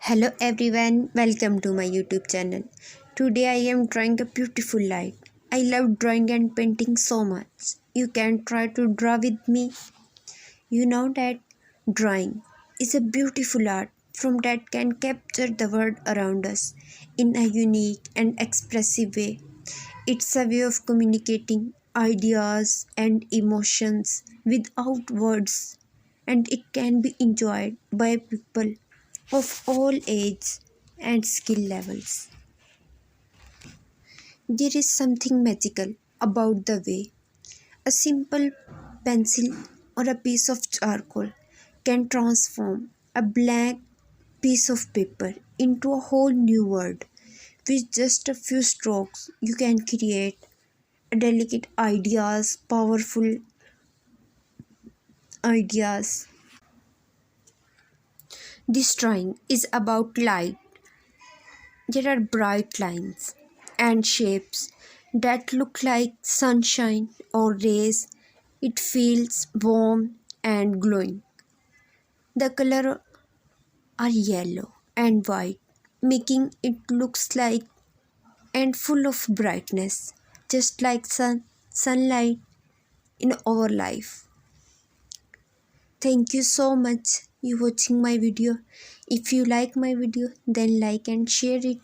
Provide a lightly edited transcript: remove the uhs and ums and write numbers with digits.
Hello everyone, welcome to my YouTube channel. Today I am drawing a beautiful light. I love drawing and painting so much. You can try to draw with me. You know that drawing is a beautiful art from that can capture the world around us in a unique and expressive way. It's a way of communicating ideas and emotions without words, and it can be enjoyed by people of all ages and skill levels. There is something magical about the way a simple pencil or a piece of charcoal can transform a blank piece of paper into a whole new world. With just a few strokes, you can create delicate ideas, powerful ideas. This drawing is about light. There are bright lines and shapes that look like sunshine or rays. It feels warm and glowing. The colors are yellow and white, making it looks like and full of brightness, just like sunlight in our life. Thank you so much you watching my video. If you like my video, then like and share it.